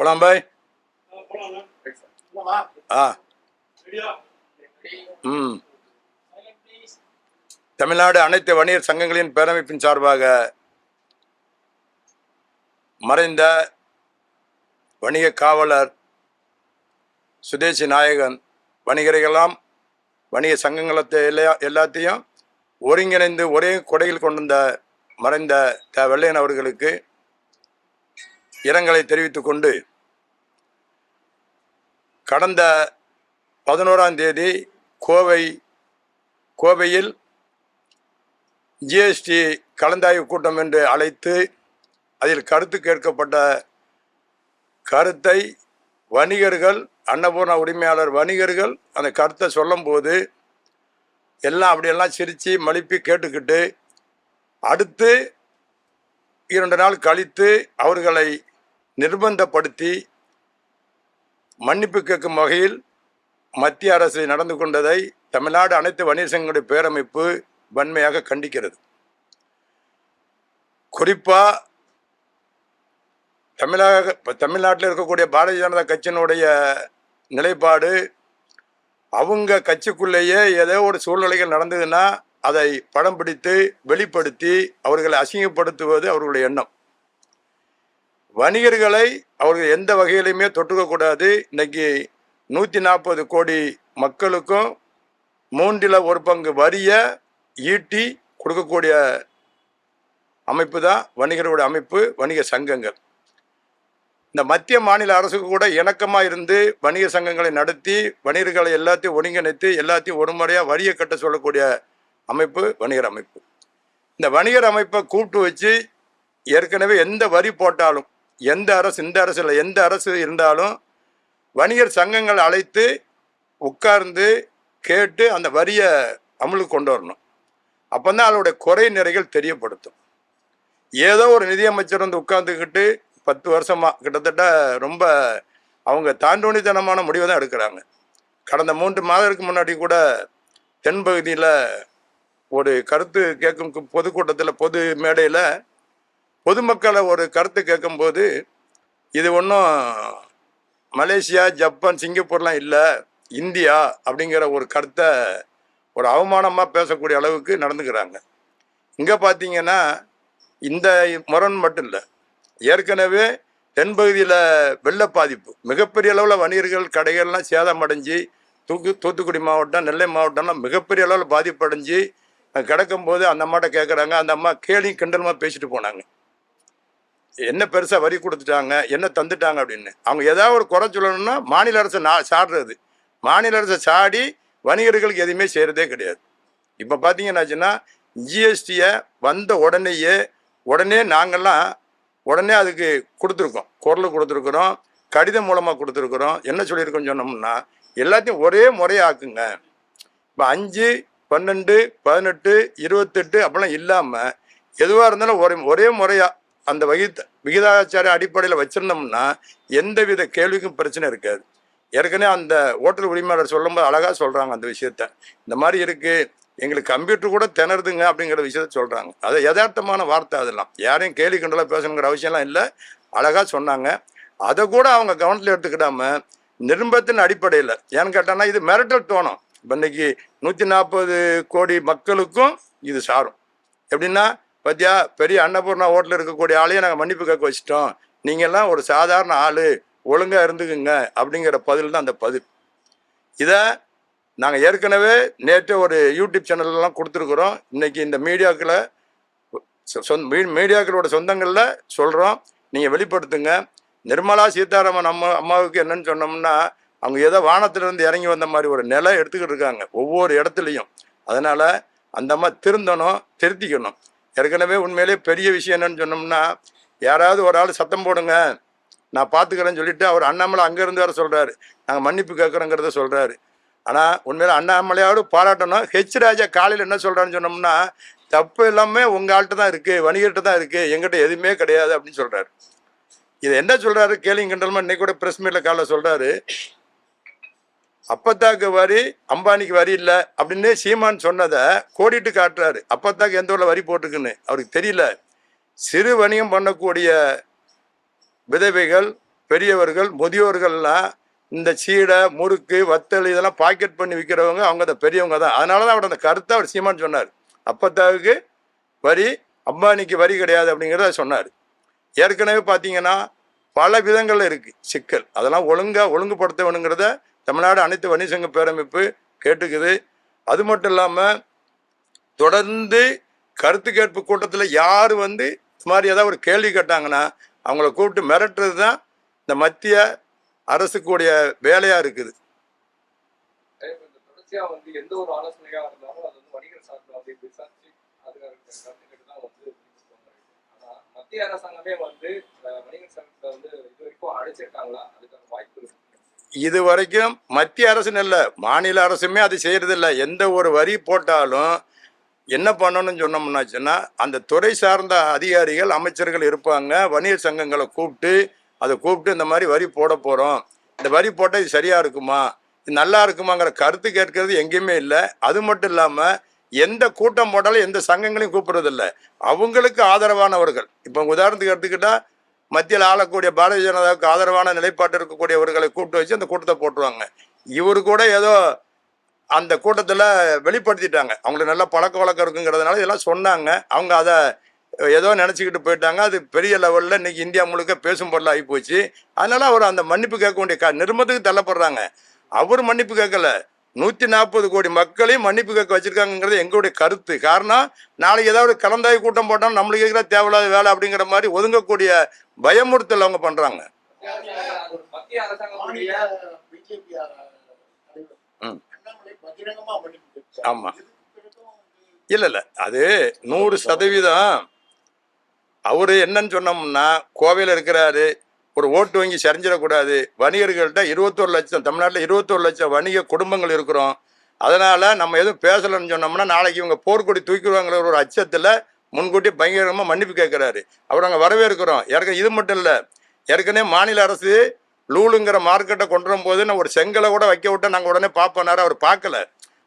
போலாம் பாய். தமிழ்நாடு அனைத்து வணிகர் சங்கங்களின் பேரமைப்பின் சார்பாக மறைந்த வணிக காவலர் சுதேசி நாயகன் வணிகர்களெல்லாம் வணிக சங்கங்களத்தை எல்லாத்தையும் ஒருங்கிணைந்து ஒரே கொடையில் கொண்டிருந்த மறைந்த வெள்ளையன் அவர்களுக்கு இரங்கலை தெரிவித்துக் கொண்டு கடந்த 11ஆம் தேதி கோவையில் ஜிஎஸ்டி கலந்தாய்வு கூட்டம் என்று அழைத்து அதில் கருத்து கேட்கப்பட்ட கருத்தை வணிகர்கள், அன்னபூர்ணா உரிமையாளர் வணிகர்கள் அந்த கருத்தை சொல்லும்போது எல்லாம் அப்படியெல்லாம் சிரித்து மலிப்பி கேட்டுக்கிட்டு அடுத்து 2 நாள் கழித்து அவர்களை நிர்பந்தப்படுத்தி மன்னிப்பு கேட்கும் வகையில் மத்திய அரசு நடந்து கொண்டதை தமிழ்நாடு அனைத்து வணிகர் சங்கங்களுடைய பேரமைப்பு வன்மையாக கண்டிக்கிறது. குறிப்பாக தமிழ்நாட்டில் இருக்கக்கூடிய பாரதிய ஜனதா கட்சியினுடைய நிலைப்பாடு, அவங்க கட்சிக்குள்ளேயே ஏதோ ஒரு சூழ்நிலைகள் நடந்ததுன்னா அதை படம் பிடித்து வெளிப்படுத்தி அவர்களை அசிங்கப்படுத்துவது அவர்களுடைய எண்ணம். வணிகர்களை அவர்கள் எந்த வகையிலுமே தொட்டுக்கக்கூடாது. இன்னைக்கு 140 கோடி மக்களுக்கும் 1/3 வரியை ஈட்டி கொடுக்கக்கூடிய அமைப்பு தான் வணிகர்களுடைய அமைப்பு, வணிக சங்கங்கள். இந்த மத்திய மாநில அரசுக்கு கூட இணக்கமாக இருந்து வணிக சங்கங்களை நடத்தி வணிகர்களை எல்லாத்தையும் ஒருங்கிணைத்து எல்லாத்தையும் ஒரு முறையாக வரியை கட்ட சொல்லக்கூடிய அமைப்பு வணிகர் அமைப்பு. இந்த வணிகர் அமைப்பை கூப்பிட்டு வச்சு ஏற்கனவே எந்த வரி போட்டாலும், எந்த அரசு, இந்த அரசு இல்லை, எந்த அரசு இருந்தாலும் வணிகர் சங்கங்கள் அழைத்து உட்கார்ந்து கேட்டு அந்த வரியை அமலுக்கு கொண்டு வரணும். அப்போ தான் அதோடைய குறை நிறைகள் தெரியப்படுத்தும். ஏதோ ஒரு நிதியமைச்சர் வந்து உட்கார்ந்துக்கிட்டு 10 வருஷமாக கிட்டத்தட்ட ரொம்ப அவங்க தாண்டோனித்தனமான முடிவை தான் எடுக்கிறாங்க. கடந்த 3 மாதத்துக்கு முன்னாடி கூட தென்பகுதியில் ஒரு கருத்து கேட்கும் பொதுக்கூட்டத்தில், பொது மேடையில் பொதுமக்களை ஒரு கருத்து கேட்கும்போது, இது ஒன்றும் மலேசியா, ஜப்பான், சிங்கப்பூர்லாம் இல்லை, இந்தியா அப்படிங்கிற ஒரு கருத்தை ஒரு அவமானமாக பேசக்கூடிய அளவுக்கு நடந்துக்கிறாங்க. இங்கே பார்த்தீங்கன்னா இந்த முரண் மட்டும் இல்லை, ஏற்கனவே தென்பகுதியில் வெள்ள பாதிப்பு மிகப்பெரிய அளவில் வணிகர்கள் கடைகள்லாம் சேதமடைஞ்சு தூத்துக்குடி மாவட்டம், நெல்லை மாவட்டம்லாம் மிகப்பெரிய அளவில் பாதிப்படைஞ்சு கிடக்கும்போது அந்த அம்மாட்ட கேட்குறாங்க. அந்த அம்மா கேலி கிண்டலுமா பேசிட்டு போனாங்க. என்ன பெருசாக வரி கொடுத்துட்டாங்க, என்ன தந்துட்டாங்க அப்படின்னு. அவங்க ஏதாவது ஒரு குறை சொல்லணும்னா மாநில அரசை சாடுறது, மாநில அரசை சாடி வணிகர்களுக்கு எதுவுமே செய்கிறதே கிடையாது. இப்போ பார்த்தீங்கன்னாச்சுன்னா ஜிஎஸ்டியை வந்த உடனே நாங்கள்லாம் உடனே அதுக்கு கொடுத்துருக்கோம், குரல் கொடுத்துருக்குறோம், கடிதம் மூலமாக கொடுத்துருக்குறோம். என்ன சொல்லியிருக்கோம் சொன்னோம்னா, எல்லாத்தையும் ஒரே முறையாக்குங்க. இப்போ 5, 12, 18, 28 அப்படிலாம் இல்லாமல் எதுவாக இருந்தாலும் ஒரே முறையாக அந்த விகிதாச்சார அடிப்படையில் வச்சிருந்தோம்னா எந்தவித கேள்விக்கும் பிரச்சனை இருக்காது. ஏற்கனவே அந்த ஓட்டல் உரிமையாளர் சொல்லும்போது அழகாக சொல்கிறாங்க அந்த விஷயத்த. இந்த மாதிரி இருக்குது, எங்களுக்கு கம்ப்யூட்டர் கூட திணறுதுங்க அப்படிங்கிற விஷயத்த சொல்கிறாங்க. அது யதார்த்தமான வார்த்தை, அதெல்லாம் யாரையும் கேலி கிண்டலாக பேசணுங்கிற அவசியம்லாம் இல்லை, அழகாக சொன்னாங்க. அதை கூட அவங்க கவனத்தில் எடுத்துக்கிடாம நிர்பந்தத்தின் அடிப்படையில், ஏன்னு கேட்டாங்கன்னா இது மிரட்டல் தோணும். இப்போ இன்னைக்கு 140 கோடி மக்களுக்கும் இது சாரும். எப்படின்னா, பார்த்தியா, பெரிய அன்னபூர்ணா ஹோட்டலில் இருக்கக்கூடிய ஆளையே நாங்கள் மன்னிப்பு கேட்க வச்சிட்டோம், நீங்கள்லாம் ஒரு சாதாரண ஆள், ஒழுங்காக இருந்துக்குங்க அப்படிங்கிற பதில் தான் அந்த பதில். இதை நாங்கள் ஏற்கனவே நேற்று ஒரு யூடியூப் சேனல்லாம் கொடுத்துருக்குறோம். இன்றைக்கி இந்த மீடியாக்களோட சொந்தங்களில் சொல்கிறோம், நீங்கள் வெளிப்படுத்துங்க. நிர்மலா சீதாராமன் அம்மாவுக்கு என்னன்னு சொன்னோம்னா, அவங்க ஏதோ வானத்திலிருந்து இறங்கி வந்த மாதிரி ஒரு நிலை எடுத்துக்கிட்டு இருக்காங்க ஒவ்வொரு இடத்துலையும். அதனால் அந்த அம்மா திருத்திக்கணும். ஏற்கனவே உண்மையிலே பெரிய விஷயம் என்னன்னு சொன்னோம்னா, யாராவது ஒரு ஆள் சத்தம் போடுங்க நான் பார்த்துக்கிறேன்னு சொல்லிட்டு அவர் அண்ணாமலை அங்கேருந்து வர சொல்கிறாரு, நாங்கள் மன்னிப்பு கேட்குறோங்கிறத சொல்கிறாரு. ஆனால் உண்மையில அண்ணாமலையோடு பாராட்டணும். ராஜா காலையில் என்ன சொல்கிறான்னு சொன்னோம்னா, தப்பு எல்லாமே உங்கள் ஆள்கிட்ட தான் இருக்குது, வணிகர்கிட்ட தான் இருக்குது, எங்கிட்ட எதுவுமே கிடையாது அப்படின்னு சொல்கிறாரு. இதை என்ன சொல்கிறாரு கேலிங் கிண்டல்மா, இன்னைக்கு கூட ப்ரெஸ் மீட்டில் காலைல சொல்கிறாரு, அப்பத்தாக்கு வரி அம்பானிக்கு வரி இல்லை அப்படின்னு சீமான் சொன்னதை கோடிட்டு காட்டுறாரு. அப்பத்தாக்கு எந்த ஊரில் வரி போட்டுக்குன்னு அவருக்கு தெரியல. சிறு வணிகம் பண்ணக்கூடிய விதவைகள், பெரியவர்கள் முதியோர்கள்லாம் இந்த சீடை முறுக்கு வத்தல் இதெல்லாம் பாக்கெட் பண்ணி விற்கிறவங்க அவங்க அந்த பெரியவங்க தான். அதனால தான் அவர் அந்த கருத்தை அவர் சீமான் சொன்னார். அப்பத்தாவுக்கு வரி, அம்பானிக்கு வரி கிடையாது அப்படிங்கிறத சொன்னார். ஏற்கனவே பார்த்தீங்கன்னா பல விதங்கள் இருக்குது சிக்கல். அதெல்லாம் ஒழுங்குபடுத்த வேணுங்கிறத தமிழ்நாடு அனைத்து வணிக சங்க பேரமைப்பு கேட்டுக்குது. அது மட்டும் இல்லாமல் தொடர்ந்து கருத்து கேட்பு கூட்டத்தில் யார் வந்து இது மாதிரி ஏதாவது ஒரு கேள்வி கேட்டாங்கன்னா அவங்கள கூப்பிட்டு மிரட்டுறது தான் இந்த மத்திய அரசுக்குடைய வேலையா இருக்குது. எந்த ஒரு ஆலோசனையா இருந்தாலும் அது வந்து வணிகர் சார்ந்த விசாரிச்சு மத்திய அரசாங்கமே வந்து வணிகர் சங்கத்தை வந்து இது வரைக்கும் அழைச்சிருக்காங்களா? அதுக்கான வாய்ப்பு இருக்கு? இது வரைக்கும் மத்திய அரசுன்னு இல்லை, மாநில அரசுமே அது செய்யறது இல்லை. எந்த ஒரு வரி போட்டாலும் என்ன பண்ணணும்னு சொன்னோம்னாச்சுன்னா அந்த துறை சார்ந்த அதிகாரிகள் அமைச்சர்கள் இருப்பாங்க. வணிகர் சங்கங்களை கூப்பிட்டு இந்த மாதிரி வரி போட போகிறோம், இந்த வரி போட்டால் இது சரியாக இருக்குமா, இது நல்லா இருக்குமாங்கிற கருத்து கேட்கறது எங்கேயுமே இல்லை. அது மட்டும் இல்லாமல் எந்த கூட்டம் போட்டாலும் எந்த சங்கங்களையும் கூப்பிடுறதில்லை. அவங்களுக்கு ஆதரவானவர்கள், இப்போ உதாரணத்துக்கு எடுத்துக்கிட்டால் மத்தியில் ஆளக்கூடிய பாரதிய ஜனதாவுக்கு ஆதரவான நிலைப்பாட்டு இருக்கக்கூடியவர்களை கூப்பிட்டு வச்சு அந்த கூட்டத்தை போட்டுருவாங்க. இவரு கூட ஏதோ அந்த கூட்டத்தில் வெளிப்படுத்திட்டாங்க, அவங்களுக்கு நல்ல பழக்க வழக்கம் இருக்குங்கிறதுனால இதெல்லாம் சொன்னாங்க. அவங்க அதை ஏதோ நினச்சிக்கிட்டு போயிட்டாங்க. அது பெரிய லெவலில் இன்றைக்கி இந்தியா முழுக்க பேசும் பொருள் ஆகி போச்சு. அதனால் அவர் அந்த மன்னிப்பு கேட்க வேண்டிய நிர்பந்தத்துக்கு தள்ளப்படுறாங்க. அவர் மன்னிப்பு கேட்கல, 140 கோடி மக்களையும் மன்னிப்பு கேட்க வச்சிருக்காங்கிறது எங்களுடைய கருத்து. காரணம், நாளைக்கு ஏதாவது கலந்தாய் கூட்டம் போட்டாலும் நம்மளுக்கு இருக்கிற தேவையில்லாத வேலை அப்படிங்கிற மாதிரி ஒதுங்கக்கூடிய பயமுறுத்தல் அவங்க பண்ணுறாங்க. ஆமாம், இல்லை அது 100%. அவரு என்னன்னு சொன்னோம்னா கோவையில் இருக்கிறாரு, ஒரு ஓட்டு வங்கி சரிஞ்சிடக்கூடாது. வணிகர்கள்ட்ட 21 லட்சம், தமிழ்நாட்டில் 21 லட்சம் வணிக குடும்பங்கள் இருக்கிறோம். அதனால் நம்ம எதுவும் பேசலைன்னு சொன்னோம்னா நாளைக்கு இவங்க போர்க்கொடி தூக்கிடுவாங்கிற ஒரு அச்சத்தில் முன்கூட்டி பயங்கரமாக மன்னிப்பு கேட்குறாரு. அவர் அங்கே வரவேற்கிறோம். இது மட்டும் இல்லை, ஏற்கனவே மாநில அரசு லூலுங்கிற மார்க்கெட்டை கொண்டு வரும்போது நான் ஒரு செங்கலை கூட வைக்க விட்டால் நாங்கள் உடனே பார்ப்போனாரு. அவர் பார்க்கல.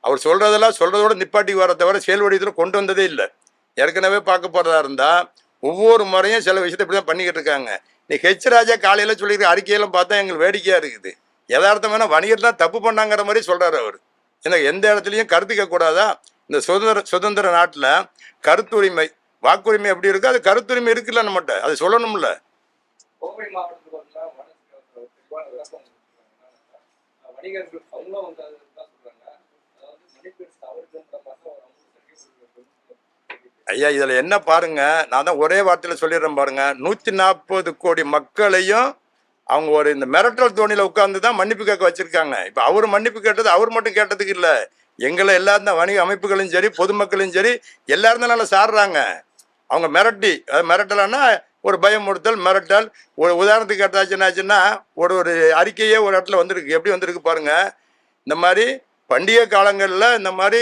அவர் சொல்கிறதோட நிப்பாட்டி வர தவிர செயல் வடிவத்தில் கொண்டு வந்ததே இல்லை. ஏற்கனவே பார்க்க போகிறதா இருந்தால் ஒவ்வொரு முறையும் சில விஷயத்தை இப்படி தான் பண்ணிக்கிட்டு இருக்காங்க. நீ ஹெச் ராஜா காலையில் சொல்லியிருக்க அறிக்கையெல்லாம் பார்த்தா எங்களுக்கு வேடிக்கையாக இருக்குது. யதார்த்தமான வணிகர் தான் தப்பு பண்ணாங்கிற மாதிரி சொல்கிறார் அவர். ஏன்னா எந்த இடத்துலையும் கருத்து கேட்கக்கூடாதா? இந்த சுதந்திர நாட்டில் கருத்துரிமை, வாக்குரிமை எப்படி இருக்கோ அது கருத்துரிமை இருக்குல்ல நம்மகிட்ட, அது சொல்லணும்ல. கோவை மாவட்டத்தில் வணிகர்கள் அவங்களும் வந்து அதுதான் சொல்றாங்க, அதாவது மணிப்பீடு தவறுன்ற மாதிரி ஐயா இதில் என்ன பாருங்க, நான் தான் ஒரே வார்த்தையில் சொல்லிடுறேன் பாருங்க. 140 கோடி மக்களையும் அவங்க ஒரு இந்த மிரட்டல் தோணியில் உட்கார்ந்து தான் மன்னிப்பு கேட்க வச்சிருக்காங்க. இப்போ அவர் மன்னிப்பு கேட்டது அவர் மட்டும் கேட்டதுக்கு இல்லை, எங்களை எல்லாரும் தான் வணிக அமைப்புகளும் சரி பொதுமக்களும் சரி எல்லாரும் தான் நல்லா சாடுறாங்க. அவங்க மிரட்டலான்னா ஒரு பயமுறுத்தல், மிரட்டல். ஒரு உதாரணத்துக்கு கேட்டாச்சுன்னாச்சுன்னா ஒரு அறிக்கையே ஒரு இடத்துல வந்திருக்கு. எப்படி வந்திருக்கு பாருங்க, இந்த மாதிரி பண்டிகை காலங்களில் இந்த மாதிரி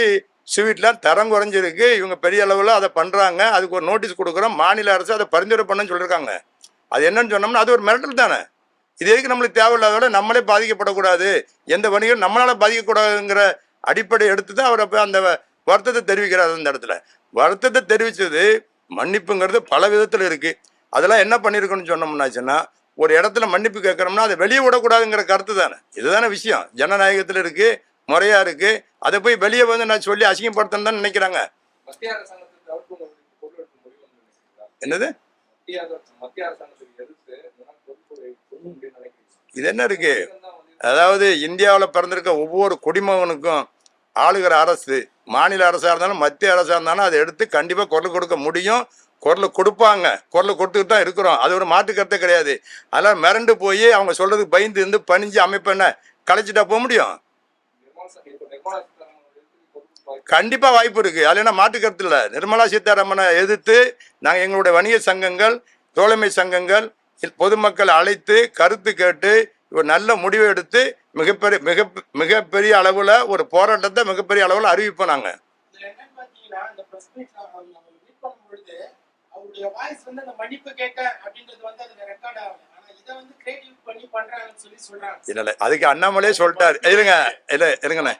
ஸ்வீட்லாம் தரம் குறைஞ்சிருக்கு, இவங்க பெரிய அளவில் அதை பண்ணுறாங்க, அதுக்கு ஒரு நோட்டீஸ் கொடுக்குறோம், மாநில அரசு அதை பரிந்துரை பண்ணணும்னு சொல்லியிருக்காங்க. அது என்னன்னு சொன்னோம்னா அது ஒரு மிரட்டல் தானே. இது எதுக்கு நம்மளுக்கு தேவையில்லாதோட நம்மளே பாதிக்கப்படக்கூடாது, எந்த வணிகம் நம்மளால் பாதிக்கக்கூடாதுங்கிற அடிப்படை எடுத்து தான் அவர் அப்போ அந்த வருத்தத்தை தெரிவிக்கிறார். அந்த இடத்துல வருத்தத்தை தெரிவித்தது மன்னிப்புங்கிறது பல விதத்தில் இருக்குது. அதெல்லாம் என்ன பண்ணியிருக்கணும்னு சொன்னோம்னாச்சுன்னா ஒரு இடத்துல மன்னிப்பு கேட்குறோம்னா அதை வெளியே விடக்கூடாதுங்கிற கருத்து தானே. இதுதானே விஷயம். ஜனநாயகத்தில் இருக்குது, முறையா இருக்கு. அதை போய் வெளியே வந்து நான் சொல்லி அசிங்கப்படுத்தணும் தான் நினைக்கிறாங்க. என்னது இது என்ன இருக்கு? அதாவது இந்தியாவில் பிறந்திருக்க ஒவ்வொரு குடிமகனுக்கும் ஆளுகிற அரசு, மாநில அரசாக இருந்தாலும் மத்திய அரசாக இருந்தாலும் அதை எடுத்து கண்டிப்பாக குரல் கொடுக்க முடியும். குரல் கொடுப்பாங்க, குரல் கொடுத்துக்கிட்டு தான் இருக்கிறோம். அது ஒரு மாற்று கருத்தே கிடையாது. அதெல்லாம் மிரண்டு போய் அவங்க சொல்றதுக்கு பயந்து இருந்து பணிஞ்சு அமைப்பு என்ன கலைச்சிட்டா போக முடியும்? கண்டிப்பா வாய்ப்பு இருக்கு. அது என்ன மாற்று கருத்து இல்லை. நிர்மலா சீதாராமனை எதிர்த்து நாங்கள் எங்களுடைய வணிக சங்கங்கள், தோழமை சங்கங்கள், பொதுமக்கள் அழைத்து கருத்து கேட்டு ஒரு நல்ல முடிவை எடுத்து மிகப்பெரிய அளவுல ஒரு போராட்டத்தை மிகப்பெரிய அளவுல அறிவிப்போம். நாங்க இல்ல அதுக்கு அண்ணாமலையே சொல்லிட்டாரு. இருங்கண்ணே,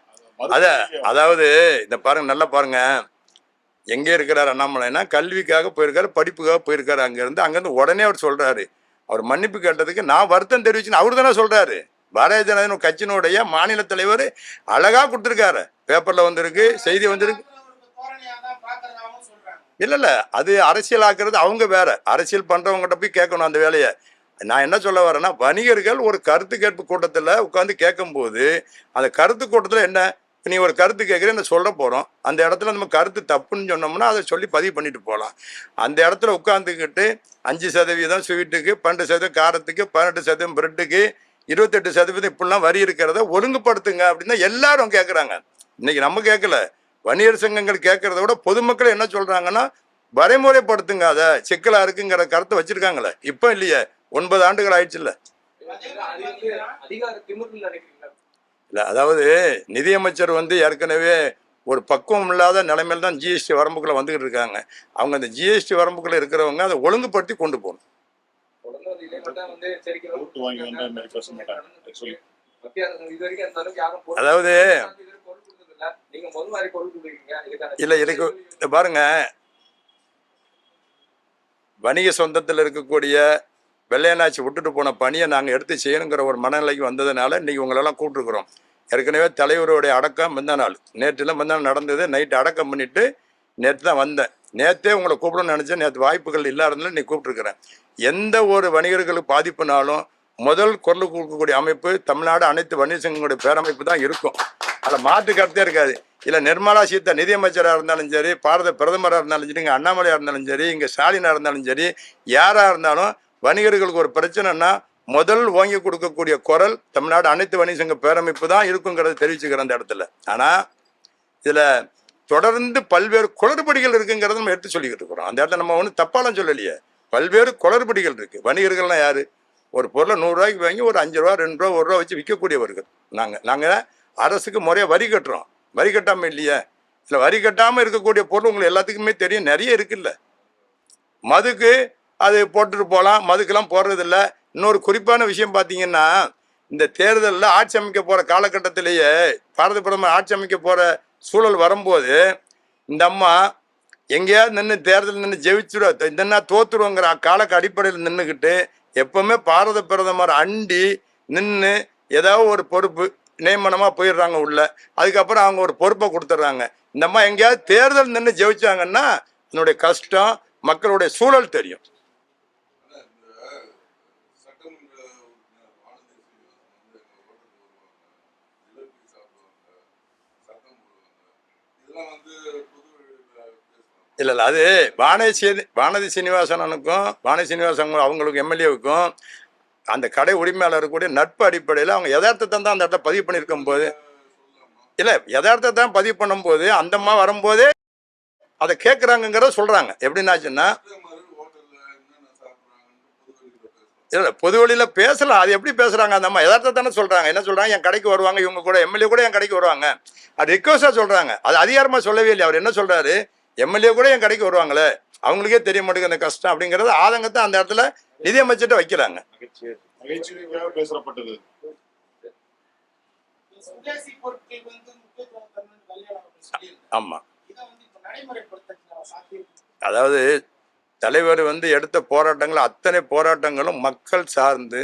அதாவது இந்த பாருங்க, நல்லா பாருங்க, எங்கே இருக்கிறார் அண்ணாமலைனா கல்விக்காக போயிருக்காரு, படிப்புக்காக போயிருக்காரு. அங்கேருந்து உடனே அவர் சொல்றாரு அவர் மன்னிப்பு கேட்டதுக்கு நான் வருத்தம் தெரிவிச்சுன்னு அவர் தானே சொல்றாரு. பாரதிய ஜனதா கட்சியினுடைய மாநில தலைவர் அழகா கொடுத்துருக்காரு. பேப்பர்ல வந்திருக்கு, செய்தி வந்திருக்கு. இல்ல அது அரசியலாக்குறது அவங்க வேற. அரசியல் பண்றவங்ககிட்ட போய் கேட்கணும் அந்த வேலையை. நான் என்ன சொல்ல வரேன்னா, வணிகர்கள் ஒரு கருத்து கேட்பு கூட்டத்தில் உட்காந்து கேட்கும்போது அந்த கருத்து கூட்டத்தில் என்ன, நீ ஒரு கருத்து கேட்குறேன்னு சொல்ல போகிறோம். அந்த இடத்துல நம்ம கருத்து தப்புன்னு சொன்னோம்னா அதை சொல்லி பதிவு பண்ணிட்டு போகலாம். அந்த இடத்துல உட்காந்துக்கிட்டு 5% ஸ்வீட்டுக்கு, 12% காரத்துக்கு, 18% பிரெட்டுக்கு, 28% இப்படிலாம் வரி இருக்கிறத ஒழுங்குபடுத்துங்க அப்படின்னு தான் எல்லாரும் கேட்குறாங்க. இன்னைக்கு நம்ம கேட்கல, வணிகர் சங்கங்கள் கேட்கறத விட பொதுமக்கள் என்ன சொல்றாங்கன்னா, வரைமுறைப்படுத்துங்க, அதை சிக்கலா இருக்குங்கிற கருத்தை வச்சிருக்காங்களே. இப்போ இல்லையே, 9 ஆண்டுகள் ஆயிடுச்சு. இல்ல அதாவது நிதியமைச்சர் ஏற்கனவே ஒரு பக்குவம் இல்லாத நிலைமையில தான் ஜிஎஸ்டி வரம்புக்குள்ள வந்துகிட்டு இருக்காங்க. அவங்க அந்த ஜிஎஸ்டி வரம்புக்குள்ள இருக்கிறவங்க அதை ஒழுங்குபடுத்தி கொண்டு போகணும். அதாவது இல்ல இதுக்கு பாருங்க, வணிக சொந்தத்தில் இருக்கக்கூடிய வெள்ளையனாச்சி விட்டுட்டு போன பணியை நாங்கள் எடுத்து செய்யணுங்கிற ஒரு மனநிலைக்கு வந்ததுனால இன்னைக்கு உங்களெல்லாம் கூப்பிட்டுருக்குறோம். ஏற்கனவே தலைவருடைய அடக்கம் முந்தா நாள், முந்தா நாள் நடந்தது. நைட்டு அடக்கம் பண்ணிட்டு நேற்று தான் வந்தேன். நேற்றே உங்களை கூப்பிடணும்னு நினச்சேன். நேற்று வாய்ப்புகள் இல்லாததுனால இன்னைக்கு கூப்பிட்டுருக்குறேன். எந்த ஒரு வணிகர்களுக்கு பாதிப்புனாலும் முதல் குரல் கொடுக்கக்கூடிய அமைப்பு தமிழ்நாடு அனைத்து வணிக சங்கங்களுடைய பேரமைப்பு தான் இருக்கும். அதில் மாற்று கருத்தே இருக்காது. இல்லை நிர்மலா சீதா நிதியமைச்சராக இருந்தாலும் சரி, பாரத பிரதமராக இருந்தாலும் சரி, இங்கே அண்ணாமலையாக இருந்தாலும் சரி, இங்கே ஸ்டாலினாக இருந்தாலும் சரி, யாராக இருந்தாலும் வணிகர்களுக்கு ஒரு பிரச்சனைனா முதல் வாங்கி கொடுக்கக்கூடிய குரல் தமிழ்நாடு அனைத்து வணிக சங்க பேரமைப்பு தான் இருக்குங்கிறத தெரிவிச்சுக்கிறேன் அந்த இடத்துல. ஆனால் இதில் தொடர்ந்து பல்வேறு குளறுபடிகள் இருக்குங்கிறத நம்ம எடுத்து சொல்லிக்கிட்டு இருக்கிறோம். அந்த இடத்துல நம்ம ஒன்றும் தப்பாலாம் சொல்லலையே. பல்வேறு குளறுபடிகள் இருக்கு. வணிகர்கள்லாம் யாரு? ஒரு பொருளை 100 ரூபாய்க்கு வாங்கி ஒரு 5 ரூபா, 2 ரூபா, 1 ரூபா வச்சு விற்கக்கூடியவர்கள். நாங்கள் அரசுக்கு முறையாக வரி கட்டுறோம். வரி கட்டாமல் இல்லையே. இல்லை வரி கட்டாமல் இருக்கக்கூடிய பொருள் உங்களுக்கு எல்லாத்துக்குமே தெரியும், நிறைய இருக்குல்ல. மதுக்கு அது போட்டுட்டு போகலாம், மதுக்கெல்லாம் போடுறதில்ல. இன்னொரு குறிப்பான விஷயம் பார்த்தீங்கன்னா, இந்த தேர்தலில் ஆட்சி அமைக்க போகிற காலகட்டத்திலேயே பாரத பிரதமர் ஆட்சி அமைக்க போகிற சூழல் வரும்போது இந்த அம்மா எங்கேயாவது நின்று தேர்தல் நின்று ஜெயிச்சுடும், இந்த தோத்துருவோங்கிற காலக்கு அடிப்படையில் நின்றுக்கிட்டு எப்பவுமே பாரத பிரதமர் அண்டி நின்று ஏதாவது ஒரு பொறுப்பு நியமனமாக போயிடுறாங்க உள்ள. அதுக்கப்புறம் அவங்க ஒரு பொறுப்பை கொடுத்துட்றாங்க. இந்த அம்மா எங்கேயாவது தேர்தல் நின்று ஜெயிச்சாங்கன்னா அதனுடைய கஷ்டம், மக்களுடைய சூழல் தெரியும். இல்லை அது வானதி சீனிவாசனுக்கும் அவங்களுக்கு எம்எல்ஏவுக்கும் அந்த கடை உரிமையாளருக்கூடிய நட்பு அடிப்படையில் அவங்க யதார்த்தத்தை தான் அந்த இடத்துல பதிவு பண்ணியிருக்கும் போது, இல்லை யதார்த்தத்தை தான் பதிவு பண்ணும்போது அந்த அம்மா வரும்போதே அதை கேட்குறாங்கிறத சொல்கிறாங்க. எப்படின்னாச்சுன்னா, இல்லை பொது வழியில் பேசலாம். அது எப்படி பேசுகிறாங்க அந்த அம்மா? யதார்த்தம் தானே சொல்கிறாங்க. என்ன சொல்கிறாங்க? என் கடைக்கு வருவாங்க, இவங்க கூட எம்எல்ஏ கூட என் கடைக்கு வருவாங்க, அது ரிக்வஸ்டாக சொல்கிறாங்க. அது அதிகாரமாக சொல்லவே இல்லை. அவர் என்ன சொல்கிறாரு? எம்எல்ஏ கூட என் கடைக்கு வருவாங்களே, அவங்களுக்கே தெரிய மாட்டேங்குது அந்த கஷ்டம் அப்படிங்கிறது ஆதங்கத்தை அந்த இடத்துல நிதியமைச்சர்கிட்ட வைக்கிறாங்க. ஆமா, அதாவது தலைவர் எடுத்த போராட்டங்கள் அத்தனை போராட்டங்களும் மக்கள் சார்ந்து,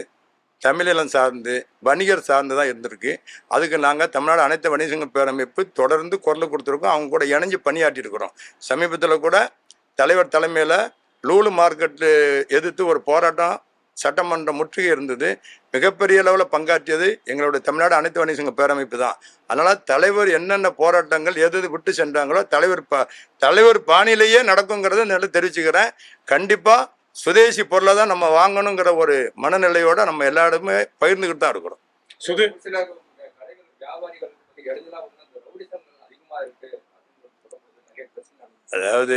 தமிழினம் சார்ந்து, வணிகர் சார்ந்து தான் இருந்திருக்கு. அதுக்கு நாங்கள் தமிழ்நாடு அனைத்து வணிக சங்க பேரமைப்பு தொடர்ந்து குரல் கொடுத்துருக்கோம். அவங்க கூட இணைஞ்சு பணியாற்றிருக்கிறோம். சமீபத்தில் கூட தலைவர் தலைமையில் லூலு மார்க்கெட்டு எதிர்த்து ஒரு போராட்டம், சட்டமன்ற முற்றுகை இருந்தது. மிகப்பெரிய அளவில் பங்காற்றியது எங்களுடைய தமிழ்நாடு அனைத்து வணிக சங்க பேரமைப்பு தான். அதனால் தலைவர் என்னென்ன போராட்டங்கள் எது விட்டு சென்றாங்களோ தலைவர் பாணியிலேயே நடக்குங்கிறத நல்லா தெரிவிச்சுக்கிறேன். கண்டிப்பாக சுதேசி பொருளை தான் நம்ம வாங்கணுங்கிற ஒரு மனநிலையோட நம்ம எல்லா இடமே பகிர்ந்துக்கிட்டு தான் இருக்கிறோம். அதாவது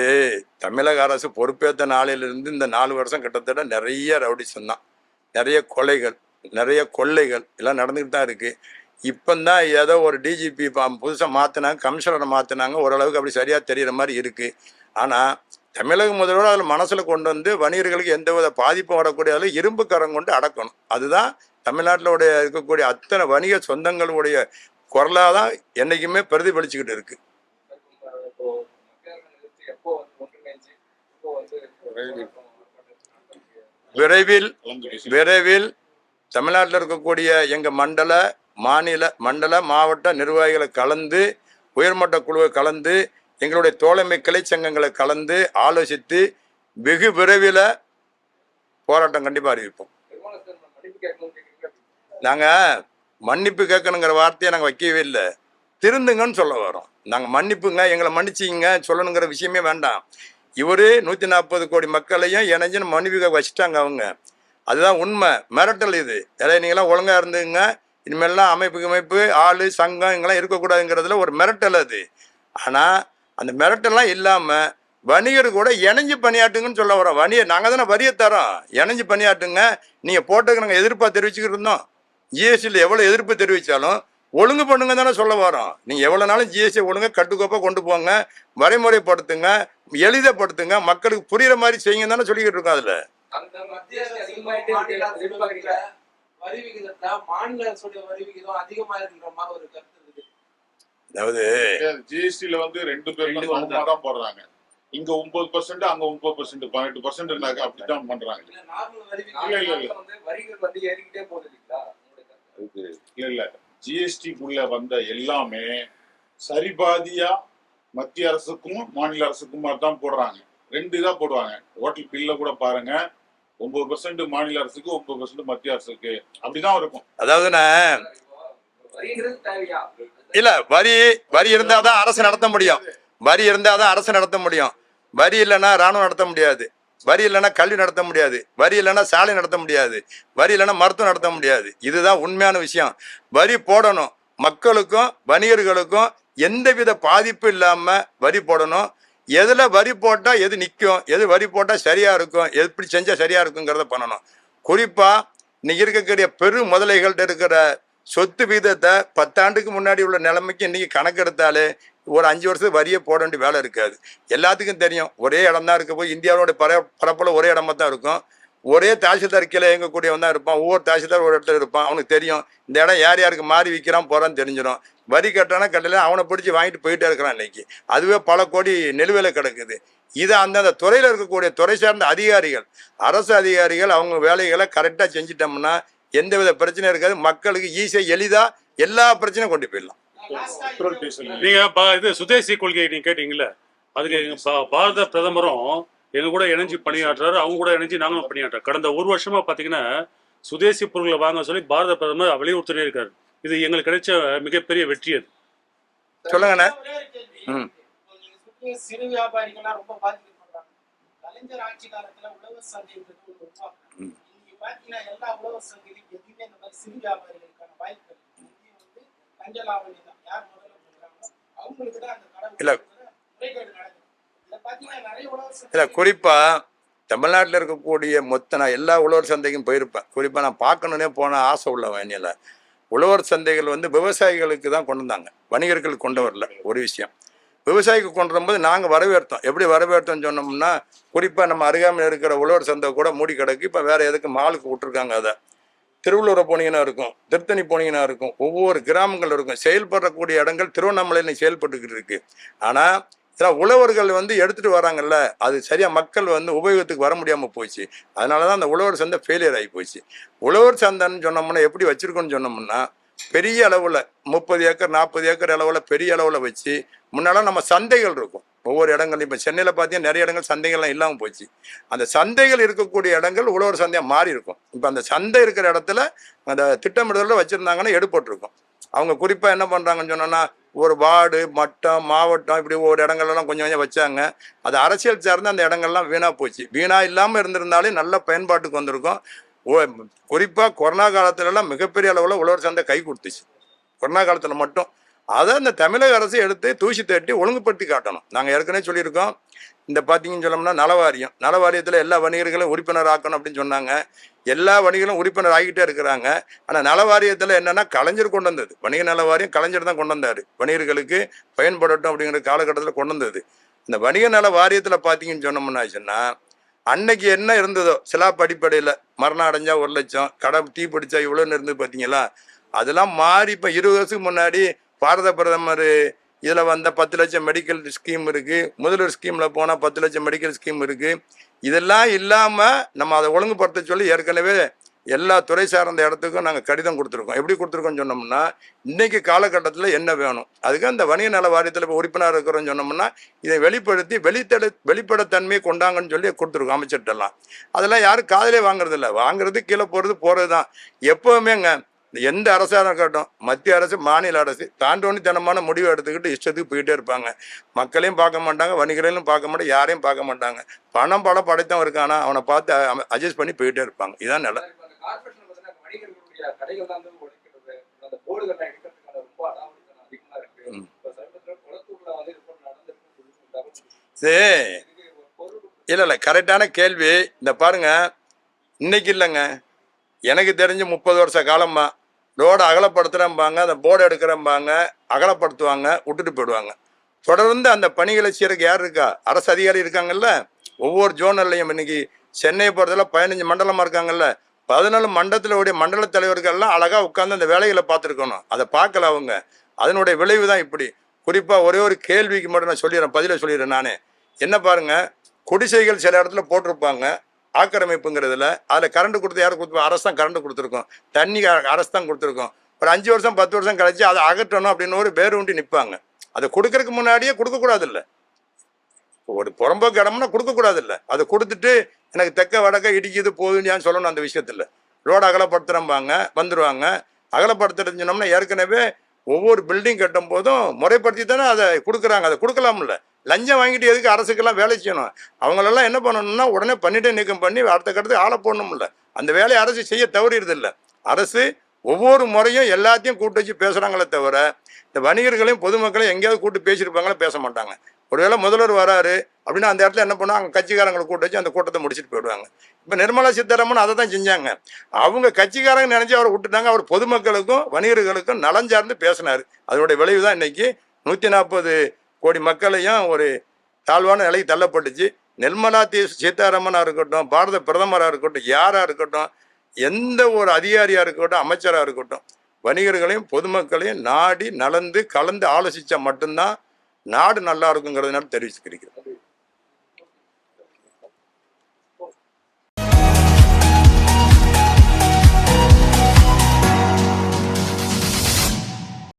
தமிழக அரசு பொறுப்பேற்ற நாளிலிருந்து இந்த 4 வருஷம் கிட்டத்தட்ட நிறைய ரவுடிசம் தான், நிறைய கொலைகள், நிறைய கொள்ளைகள் எல்லாம் நடந்துக்கிட்டு தான் இருக்குது. இப்போந்தான் ஏதோ ஒரு டிஜிபி புதுசாக மாற்றினாங்க, கமிஷனரை மாற்றினாங்க, ஓரளவுக்கு அப்படி சரியாக தெரிகிற மாதிரி இருக்குது. ஆனால் தமிழக முதல்வர் அதில் மனசில் கொண்டு வந்து வணிகர்களுக்கு எந்தவித பாதிப்பும் வரக்கூடிய அளவு இரும்பு கரம் கொண்டு அடக்கணும். அதுதான் தமிழ்நாட்டில் இருக்கக்கூடிய அத்தனை வணிக சொந்தங்களுடைய குரலாக தான் என்றைக்குமே பிரதிபலிச்சுக்கிட்டு இருக்கு. விரைவில் விரைவில் தமிழ்நாட்டில் இருக்கக்கூடிய எங்கள் மண்டல மாவட்ட நிர்வாகிகளை கலந்து உயர்மட்ட குழுவை கலந்து எங்களுடைய தோழமை கிளை சங்கங்களை கலந்து ஆலோசித்து வெகு விரைவில் போராட்டம் கண்டிப்பாக அறிவிப்போம். நாங்கள் மன்னிப்பு கேட்கணுங்கிற வார்த்தையை நாங்கள் வைக்கவே இல்லை, திருந்துங்கன்னு சொல்ல வரோம். நாங்கள் மன்னிப்புங்க, எங்களை மன்னிச்சிங்க சொல்லணுங்கிற விஷயமே வேண்டாம். இவர் 140 கோடி மக்களையும் இணைஞ்சுன்னு மன்னிப்பு வச்சுட்டாங்க அவங்க. அதுதான் உண்மை. மிரட்டல் இது. நீங்களாம் ஒழுங்காக இருந்துங்க, இனிமேல்லாம் அமைப்பு ஆள் சங்கம் இங்கெல்லாம் இருக்கக்கூடாதுங்கிறதுல ஒரு மிரட்டல் அது. ஆனால் அந்த மிரட்டல்லாம் இல்லாமல் வணிகர் கூட இணைஞ்சு பணியாட்டுங்கன்னு சொல்ல வரோம். நாங்கள் தானே வரியை தரோம், இணைஞ்சு பணியாட்டுங்க. நீங்கள் போட்டதுக்கு நாங்கள் எதிர்ப்பாக தெரிவிச்சுக்கிட்டு இருந்தோம். ஜிஎஸ்டியில் எவ்வளோ எதிர்ப்பு தெரிவித்தாலும் ஒழுங்கு பண்ணுங்க தானே சொல்ல வரோம். நீங்கள் எவ்வளோ நாளும் ஜிஎஸ்டி ஒழுங்கு கட்டுக்கோப்பாக கொண்டு போங்க, வரைமுறைப்படுத்துங்க, எளிதப்படுத்துங்க, மக்களுக்கு புரியுற மாதிரி செய்யுங்க தானே சொல்லிக்கிட்டு இருக்கோம். அதில் வரி விகிதத்தை மாநில அரசுடைய வரி விகிதம் அதிகமா இருக்கிற மாதிரி ஒரு கருத்து இருக்கு. அதாவது ஜிஎஸ்டில வந்து 2 பேரும் தான் போடுறாங்க. இங்க 9%, அங்க 9%, 18% இருந்தாங்க. அப்படித்தான் பண்றாங்க. இல்ல ஜிஎஸ்டிக்குள்ள வந்த எல்லாமே சரிபாதியா மத்திய அரசுக்கும் மாநில அரசுக்கும் தான் போடுறாங்க. 2 தான் போடுவாங்க. ஹோட்டல் பில்ல கூட பாருங்க, 9% மாநில அரசுக்கு, 9% மத்திய அரசுக்கு, அப்படிதான் இருக்கும். அதாவது இல்ல வரி இருந்தாதான் அரசு நடத்த முடியும். வரி இருந்தாதான் அரசு நடத்த முடியும். வரி இல்லைன்னா ராணுவம் நடத்த முடியாது. வரி இல்லைன்னா கல்வி நடத்த முடியாது. வரி இல்லைன்னா சாலை நடத்த முடியாது. வரி இல்லைன்னா மருத்துவம் நடத்த முடியாது. இதுதான் உண்மையான விஷயம். வரி போடணும். மக்களுக்கும் வணிகர்களுக்கும் எந்தவித பாதிப்பு இல்லாம வரி போடணும். எதுல வரி போட்டா எது நிற்கும், எது வரி போட்டா சரியா இருக்கும், எப்படி செஞ்சா சரியா இருக்குங்கிறத பண்ணணும். குறிப்பா இன்னைக்கு இருக்கக்கூடிய பெரு முதலைகள்கிட்ட இருக்கிற சொத்து வீதத்தை 10 ஆண்டுக்கு முன்னாடி உள்ள நிலைமைக்கு இன்னைக்கு கணக்கெடுத்தாலே ஒரு 5 வருஷத்துக்கு வரியை போட வேண்டிய வேலை இருக்காது. எல்லாத்துக்கும் தெரியும், ஒரே இடம் தான் இருக்க போய் இந்தியாவோட பரப்பில் ஒரே இடமா தான் இருக்கும். ஒரே தாசில்தார் கீழே இயங்கக்கூடியவன் தான் இருப்பான். ஒவ்வொரு தாசில்தார் ஒரு இடத்துல இருப்பான். அவனுக்கு தெரியும் இந்த இடம் யாருக்கு மாறி விற்கிறான் போறான்னு தெரிஞ்சிடும். வரி கட்டானா கட்டல அவனை பிடிச்சி வாங்கிட்டு போயிட்டே இருக்கிறான். இன்னைக்கு அதுவே பல கோடி நிலுவையில கிடக்குது. இதை அந்தந்த துறையில் இருக்கக்கூடிய துறை சார்ந்த அதிகாரிகள், அரசு அதிகாரிகள் அவங்க வேலைகளை கரெக்டாக செஞ்சிட்டோம்னா எந்தவித பிரச்சனையும் இருக்காது. மக்களுக்கு ஈஸியாக எளிதாக எல்லா பிரச்சனையும் கொண்டு போயிடலாம். நீங்க இது சுதேசி கொள்கையை நீங்க கேட்டீங்கல்ல, அதுக்கு பாரத பிரதமரும் எங்க கூட இணைஞ்சு பணியாற்றுறாரு. அவங்க கூட இணைஞ்சு நாங்களும் பணியாற்றுறோம். கடந்த 1 வருஷமா பாத்தீங்கன்னா சுதேசி பொருட்களை வாங்க சொல்லி பாரத பிரதமர் வலியுறுத்தினே இருக்காரு. இது எங்களுக்கு கிடைச்ச மிகப்பெரிய வெற்றி. அது சொல்லுங்கண்ணே. சிறு வியாபாரிகள்லாம் ரொம்ப பாதிக்கப்படுறாங்க. கலைஞர் ஆட்சி காலத்துல உழவர் சந்தை பாத்தீங்கன்னா எல்லா உழவர் சந்தையிலும் எதுவுமே இந்த மாதிரி சிறு வியாபாரிகளுக்கான வாய்ப்புகள் கஞ்சல் ஆவணி தான். யார் முதல்ல பண்றாங்களோ அவங்களுக்கு தான் அந்த கடை முறைகேடு நடக்குது. இதை பாத்தீங்கன்னா நிறைய உழவர் சந்தை குறிப்பா தமிழ்நாட்டில் இருக்கக்கூடிய நான் எல்லா உழவர் சந்தைக்கும் போயிருப்பேன். குறிப்பா நான் பார்க்கணுன்னே போன ஆசை உள்ள வயனில் உழவர் சந்தைகள் விவசாயிகளுக்கு தான் கொண்டு வந்தாங்க, வணிகர்களுக்கு கொண்டு வரல. ஒரு விஷயம் விவசாயிக்கு கொண்டு வரும்போது நாங்கள் வரவேற்றோம். எப்படி வரவேற்றோம்னு சொன்னோம்னா, குறிப்பாக நம்ம அருகாமையில் இருக்கிற உழவர் சந்தை கூட மூடி கிடக்கு. இப்போ வேறு எதுக்கு மாலுக்கு விட்டுருக்காங்க. அதை திருவள்ளூரை போனீங்கன்னா இருக்கும், திருத்தணி போனீங்கன்னா இருக்கும், ஒவ்வொரு கிராமங்கள் இருக்கும். செயல்படக்கூடிய இடங்கள் திருவண்ணாமலையில் செயல்பட்டுக்கிட்டு இருக்கு. ஆனால் இதெல்லாம் உழவர்கள் எடுத்துகிட்டு வராங்கல்ல, அது சரியாக மக்கள் உபயோகத்துக்கு வர முடியாமல் போச்சு. அதனால தான் அந்த உழவர் சந்தை ஃபெயிலியர் ஆகி போச்சு. உழவர் சந்தைன்னு சொன்னோம்னா எப்படி வச்சுருக்கோன்னு சொன்னோம்னா, பெரிய அளவில் 30 ஏக்கர் 40 ஏக்கர் அளவில் பெரிய அளவில் வச்சு, முன்னாலாம் நம்ம சந்தைகள் இருக்கும் ஒவ்வொரு இடங்கள்லையும். இப்போ சென்னையில் பார்த்தீங்கன்னா நிறைய இடங்கள் சந்தைகள்லாம் இல்லாமல் போச்சு. அந்த சந்தைகள் இருக்கக்கூடிய இடங்கள் உழவர் சந்தையாக மாறி இருக்கும். இப்போ அந்த சந்தை இருக்கிற இடத்துல அந்த திட்டமிடுதலில் வச்சுருந்தாங்கன்னா எடுபட்டிருக்கும். அவங்க குறிப்பாக என்ன பண்ணுறாங்கன்னு சொன்னோன்னா, ஒரு வார்டு மட்டம் மாவட்டம் இப்படி ஒவ்வொரு இடங்கள்லாம் கொஞ்சம் கொஞ்சம் வச்சாங்க. அது அரசியல் சார்ந்து அந்த இடங்கள்லாம் வீணாக போச்சு. வீணாக இல்லாமல் இருந்திருந்தாலே நல்ல பயன்பாட்டுக்கு வந்திருக்கும். குறிப்பாக கொரோனா காலத்துலலாம் மிகப்பெரிய அளவில் உழவர் சந்தை கை கொடுத்துச்சு. கொரோனா காலத்தில் மட்டும் அதை இந்த தமிழக அரசு எடுத்து தூசி தட்டி ஒழுங்குபடுத்தி காட்டணும். நாங்கள் ஏற்கனவே சொல்லியிருக்கோம். இந்த பார்த்தீங்கன்னு சொல்லோம்னா நலவாரியத்தில் எல்லா வணிகர்களும் உறுப்பினர் ஆக்கணும் அப்படின்னு சொன்னாங்க. எல்லா வணிகர்களும் உறுப்பினர் ஆகிட்டே இருக்கிறாங்க. ஆனால் நலவாரியத்தில் என்னென்னா கலைஞர் கொண்டு வந்தது. வணிக நலவாரியம் கலைஞர் தான் கொண்டு வந்தார். வணிகர்களுக்கு பயன்படட்டும் அப்படிங்கிற காலகட்டத்தில் கொண்டு வந்தது. இந்த வணிக நல வாரியத்தில் பார்த்தீங்கன்னு சொன்னோம்னாச்சுன்னா, அன்னைக்கு என்ன இருந்ததோ சிலாப் அடிப்படையில் மரணம் அடைஞ்சா 1 லட்சம், கடை தீ பிடிச்சா இவ்வளோன்னு இருந்தது பார்த்தீங்களா, அதெல்லாம் மாறி இப்போ 20 வருஷத்துக்கு முன்னாடி பாரத பிரதமர் இதில் வந்த 10 லட்சம் மெடிக்கல் ஸ்கீம் இருக்குது, முதல்வர் ஸ்கீமில் போனால் 10 லட்சம் மெடிக்கல் ஸ்கீம் இருக்குது. இதெல்லாம் இல்லாமல் நம்ம அதை ஒழுங்குபடுத்த சொல்லி ஏற்கனவே எல்லா துறை சார்ந்த இடத்துக்கும் நாங்கள் கடிதம் கொடுத்துருக்கோம். எப்படி கொடுத்துருக்கோம்னு சொன்னோம்னா, இன்றைக்கி காலகட்டத்தில் என்ன வேணும், அதுக்கு அந்த வணிக நல வாரியத்தில் இப்போ உறுப்பினர் இருக்கிறோன்னு சொன்னோம்னா இதை வெளிப்படுத்தி வெளிப்படைத்தன்மையை கொண்டாங்கன்னு சொல்லி கொடுத்துருக்கோம் அமைச்சர்கிட்டலாம். அதெல்லாம் யாரும் காதலே வாங்குறதில்ல, வாங்குறது கீழே போகிறது தான். எப்போவுமேங்க எந்த அரசாக இருக்கட்டும், மத்திய அரசு மாநில அரசு தாண்டோனித்தனமான முடிவு எடுத்துக்கிட்டு இஷ்டத்துக்கு போயிட்டே இருப்பாங்க. மக்களையும் பார்க்க மாட்டாங்க, வணிகர்களையும் பார்க்க மாட்டாங்க, யாரையும் பார்க்க மாட்டாங்க. பணம் படைத்தவன் இருக்கானா அவனை பார்த்து அட்ஜஸ்ட் பண்ணி போயிட்டே இருப்பாங்க. இதான் நிலை. கார்பரேஷன் பார்த்தீங்கன்னா வணிகர்களுடைய கடைகள் தான் வந்து உடைக்கிறது, அந்த போர்டுகள்லாம் எடுக்கிறதுக்கான ரொம்ப அடாவடித்தனம் அதிகமா இருக்கு. இப்போ சமீபத்தில் குளத்தூர்ல வந்து இது நடந்திருக்கு. இல்லை கரெக்டான கேள்வி. இந்த பாருங்க, இன்னைக்கு இல்லைங்க, எனக்கு தெரிஞ்சு 30 வருஷ காலமா ரோடை அகலப்படுத்துகிறம்பாங்க, அந்த போர்டு எடுக்கிறம்பாங்க, அகலப்படுத்துவாங்க, விட்டுட்டு போயிடுவாங்க. தொடர்ந்து அந்த பணிகளை செய்யறதுக்கு யார் இருக்கா? அரசு அதிகாரி இருக்காங்கல்ல. ஒவ்வொரு ஜோனல்லையும் இன்னைக்கு சென்னையை பொறுத்தவரை 15 மண்டலமாக இருக்காங்கல்ல. 14 மண்டலத்தில் உடைய மண்டல தலைவர்கள்லாம் அழகாக உட்காந்து அந்த வேலைகளை பார்த்துருக்கணும். அதை பார்க்கல அவங்க. அதனுடைய விளைவு தான் இப்படி. குறிப்பாக ஒரே ஒரு கேள்விக்கு மட்டும் நான் சொல்லிடுறேன், பதிலை சொல்லிடுறேன். நான் என்ன பாருங்க, குடிசைகள் சில இடத்துல போட்டிருப்பாங்க ஆக்கிரமிப்புங்கிறதுல. அதில் கரண்ட் கொடுத்து யாரும் கொடுத்து அரசு தான் கரண்ட் கொடுத்துருக்கோம், தண்ணி அரசு தான் கொடுத்துருக்கோம். ஒரு 5 வருஷம் 10 வருஷம் கழிச்சு அதை அகற்றணும் அப்படின்னு ஒரு பேர் ஊண்டி நிற்பாங்க. அதை கொடுக்கறதுக்கு முன்னாடியே கொடுக்கக்கூடாது இல்லை. ஒரு புறம்போக்கு இடம்னா கொடுக்கக்கூடாது இல்லை. அதை கொடுத்துட்டு எனக்கு தெக்க வடக்க இடிக்குது போகுதுன்னு சொல்லணும். அந்த விஷயத்தில் ரோடு அகலப்படுத்துகிறம்பாங்க, வந்துடுவாங்க. அகலப்படுத்துறது சொன்னோம்னா ஏற்கனவே ஒவ்வொரு பில்டிங் கட்டும் போதும் முறைப்படுத்தி தானே அதை கொடுக்குறாங்க. அதை கொடுக்கலாம்ல. லஞ்சம் வாங்கிட்டு எதுக்கு அரசுக்கெல்லாம் வேலை செய்யணும்? அவங்களெல்லாம் என்ன பண்ணணும்னா உடனே பண்ணிட்டே நீக்கம் பண்ணி அடுத்த கட்டத்துக்கு ஆளை போடணும்ல. அந்த வேலையை அரசு செய்ய தவறிடுது இல்லை. அரசு ஒவ்வொரு முறையும் எல்லாத்தையும் கூட்டு வச்சு பேசுகிறாங்களே தவிர இந்த வணிகர்களையும் பொதுமக்களையும் எங்கேயாவது கூட்டு பேசியிருப்பாங்களே, பேச மாட்டாங்க. ஒருவேளை முதல்வர் வராரு அப்படின்னா அந்த இடத்துல என்ன பண்ணுவாங்க, கட்சிக்காரங்களை கூட்டு வச்சு அந்த கூட்டத்தை முடிச்சுட்டு போயிடுவாங்க. இப்போ நிர்மலா சீதாராமன் அதை தான் செஞ்சாங்க. அவங்க கட்சிக்காரங்க நினைச்சு அவரை விட்டுட்டாங்க. அவர் பொதுமக்களுக்கும் வணிகர்களுக்கும் நலன் சார்ந்து பேசினார். அதனுடைய விளைவு தான் இன்னைக்கு 140 கோடி மக்களையும் ஒரு தாழ்வான நிலைக்கு தள்ளப்பட்டுச்சு. நிர்மலா சீதாராமனாக இருக்கட்டும், பாரத பிரதமராக இருக்கட்டும், யாராக இருக்கட்டும், எந்த ஒரு அதிகாரியாக இருக்கட்டும், அமைச்சராக இருக்கட்டும், வணிகர்களையும் பொதுமக்களையும் நாடி நலந்து கலந்து ஆலோசித்தா மட்டும்தான் நாடு நல்லா இருக்குங்கிறதுனால தெரிவிச்சுக்கிறேன்.